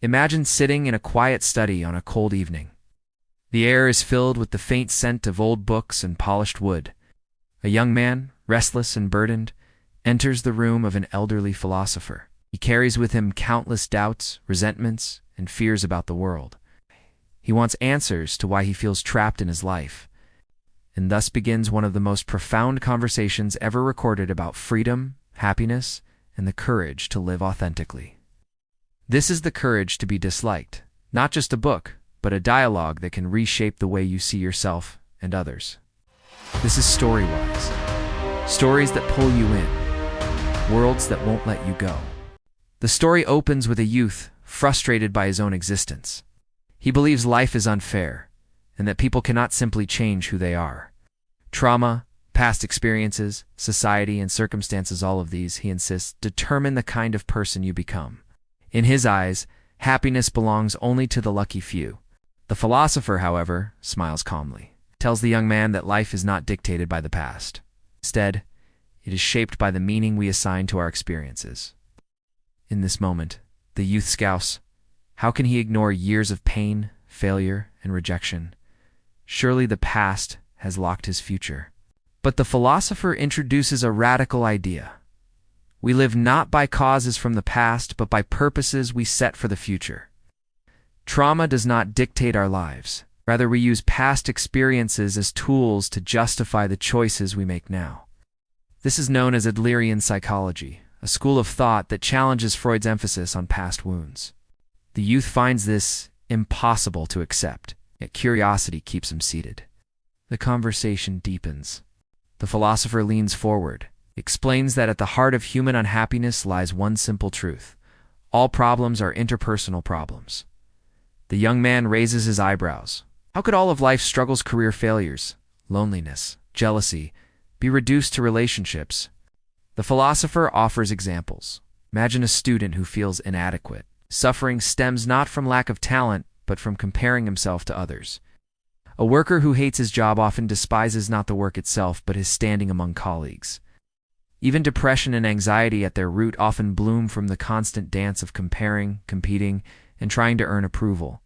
Imagine sitting in a quiet study on a cold evening. The air is filled with the faint scent of old books and polished wood. A young man, restless and burdened, enters the room of an elderly philosopher. He carries with him countless doubts, resentments, and fears about the world. He wants answers to why he feels trapped in his life. And thus begins one of the most profound conversations ever recorded about freedom, happiness, and the courage to live authentically. This is the courage to be disliked, not just a book, but a dialogue that can reshape the way you see yourself and others. This is Storywise. Stories that pull you in. Worlds that won't let you go. The story opens with a youth frustrated by his own existence. He believes life is unfair, and that people cannot simply change who they are. Trauma, past experiences, society, and circumstances, all of these, he insists, determine the kind of person you become. In his eyes, happiness belongs only to the lucky few. The philosopher, however, smiles calmly, tells the young man that life is not dictated by the past. Instead, it is shaped by the meaning we assign to our experiences. In this moment, the youth scoffs. How can he ignore years of pain, failure, and rejection? Surely the past has locked his future. But the philosopher introduces a radical idea. We live not by causes from the past, but by purposes we set for the future. Trauma does not dictate our lives. Rather, we use past experiences as tools to justify the choices we make now. This is known as Adlerian psychology, a school of thought that challenges Freud's emphasis on past wounds. The youth finds this impossible to accept, yet curiosity keeps him seated. The conversation deepens. The philosopher leans forward, explains that at the heart of human unhappiness lies one simple truth. All problems are interpersonal problems. The young man raises his eyebrows. How could all of life's struggles, career failures, loneliness, jealousy, be reduced to relationships? The philosopher offers examples. Imagine a student who feels inadequate. Suffering stems not from lack of talent, but from comparing himself to others. A worker who hates his job often despises not the work itself, but his standing among colleagues. Even depression and anxiety at their root often bloom from the constant dance of comparing, competing, and trying to earn approval.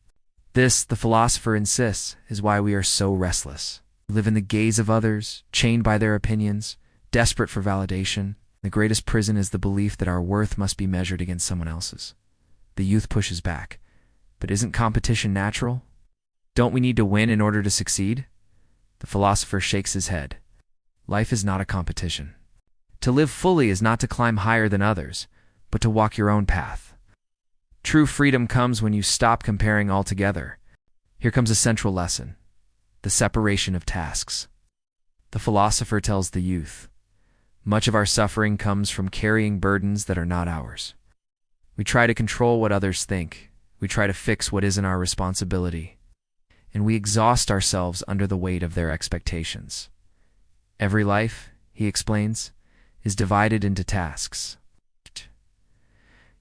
This, the philosopher insists, is why we are so restless. We live in the gaze of others, chained by their opinions, desperate for validation. The greatest prison is the belief that our worth must be measured against someone else's. The youth pushes back. But isn't competition natural? Don't we need to win in order to succeed? The philosopher shakes his head. Life is not a competition. To live fully is not to climb higher than others, but to walk your own path. True freedom comes when you stop comparing altogether. Here comes a central lesson: the separation of tasks. The philosopher tells the youth, much of our suffering comes from carrying burdens that are not ours. We try to control what others think. We try to fix what isn't our responsibility. And we exhaust ourselves under the weight of their expectations. Every life, he explains, is divided into tasks.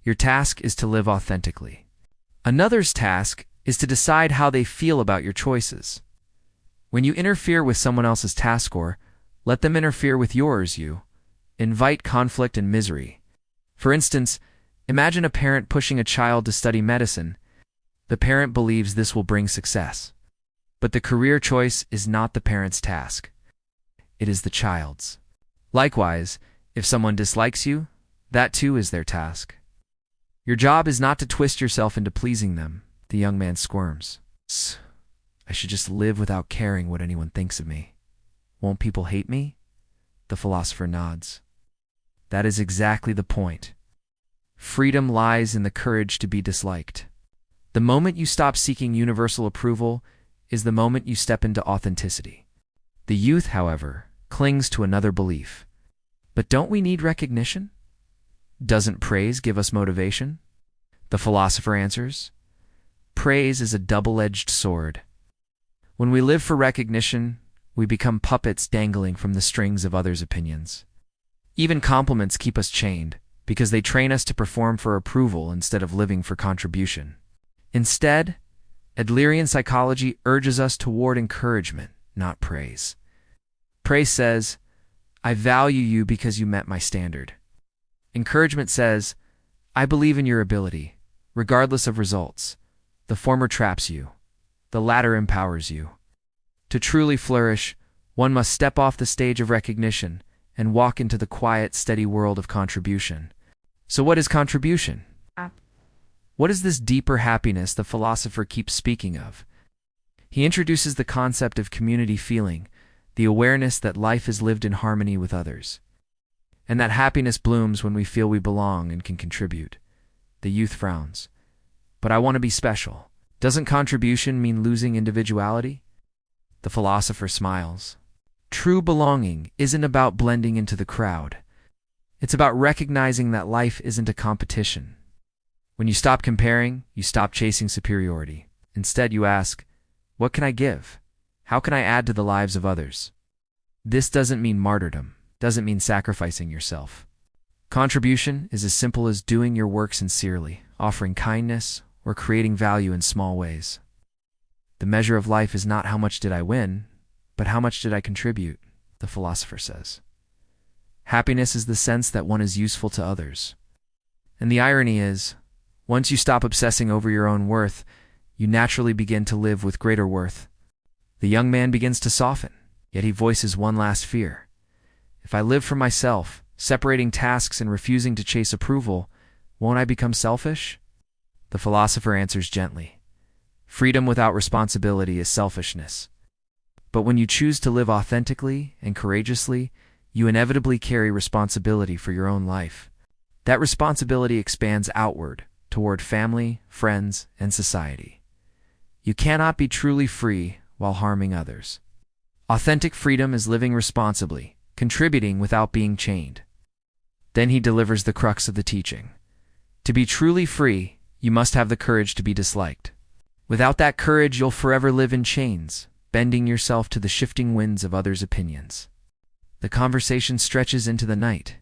Your task is to live authentically. Another's task is to decide how they feel about your choices. When you interfere with someone else's task, or let them interfere with yours, you invite conflict and misery. For instance, imagine a parent pushing a child to study medicine. The parent believes this will bring success. But the career choice is not the parent's task. It is the child's. Likewise, if someone dislikes you, that too is their task. Your job is not to twist yourself into pleasing them. The young man squirms. I should just live without caring what anyone thinks of me. Won't people hate me? The philosopher nods. That is exactly the point. Freedom lies in the courage to be disliked. The moment you stop seeking universal approval is the moment you step into authenticity. The youth, however, clings to another belief. But don't we need recognition? Doesn't praise give us motivation? The philosopher answers, praise is a double-edged sword. When we live for recognition, we become puppets dangling from the strings of others' opinions. Even compliments keep us chained, because they train us to perform for approval instead of living for contribution. Instead, Adlerian psychology urges us toward encouragement, not praise. Praise says, I value you because you met my standard. Encouragement says, I believe in your ability. regardless of results. The former traps you. The latter empowers you. To truly flourish, one must step off the stage of recognition and walk into the quiet, steady world of contribution. So what is contribution? What is this deeper happiness the philosopher keeps speaking of? He introduces the concept of community feeling, the awareness that life is lived in harmony with others, and that happiness blooms when we feel we belong and can contribute. The youth frowns. But I want to be special. Doesn't contribution mean losing individuality? The philosopher smiles. True belonging isn't about blending into the crowd. It's about recognizing that life isn't a competition. When you stop comparing, you stop chasing superiority. Instead, you ask, what can I give? How can I add to the lives of others? This doesn't mean martyrdom, doesn't mean sacrificing yourself. Contribution is as simple as doing your work sincerely, offering kindness, or creating value in small ways. The measure of life is not how much did I win, but how much did I contribute, the philosopher says. Happiness is the sense that one is useful to others. And the irony is, once you stop obsessing over your own worth, you naturally begin to live with greater worth. The young man begins to soften, yet he voices one last fear. If I live for myself, separating tasks and refusing to chase approval, won't I become selfish? The philosopher answers gently. Freedom without responsibility is selfishness. But when you choose to live authentically and courageously, you inevitably carry responsibility for your own life. That responsibility expands outward, toward family, friends, and society. You cannot be truly free while harming others. Authentic freedom is living responsibly, contributing without being chained. Then he delivers the crux of the teaching. To be truly free, you must have the courage to be disliked. Without that courage, you'll forever live in chains, bending yourself to the shifting winds of others' opinions. The conversation stretches into the night.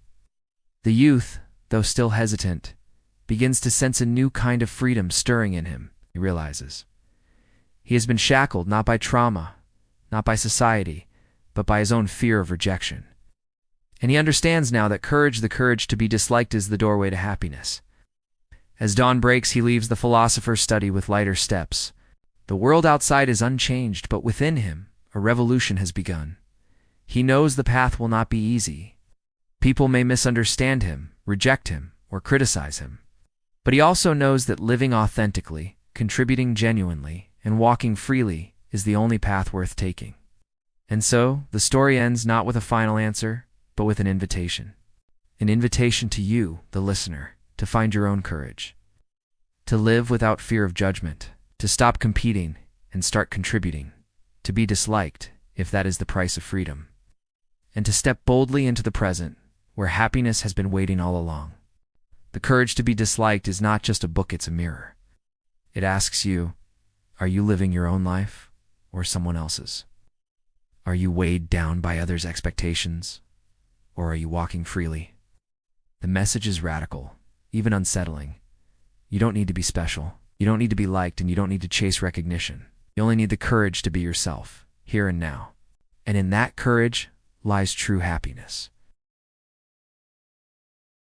The youth, though still hesitant, begins to sense a new kind of freedom stirring in him, he realizes. He has been shackled not by trauma, not by society, but by his own fear of rejection. And he understands now that the courage to be disliked is the doorway to happiness. As dawn breaks, he leaves the philosopher's study with lighter steps. The world outside is unchanged, but within him, a revolution has begun. He knows the path will not be easy. People may misunderstand him, reject him, or criticize him. But he also knows that living authentically, contributing genuinely, and walking freely is the only path worth taking. And so, the story ends not with a final answer, but with an invitation. An invitation to you, the listener, to find your own courage. To live without fear of judgment, to stop competing and start contributing, to be disliked, if that is the price of freedom, and to step boldly into the present, where happiness has been waiting all along. The courage to be disliked is not just a book, it's a mirror. It asks you, are you living your own life or someone else's? Are you weighed down by others' expectations, or are you walking freely? The message is radical, even unsettling. You don't need to be special, you don't need to be liked, and you don't need to chase recognition. You only need the courage to be yourself, here and now. And in that courage lies true happiness.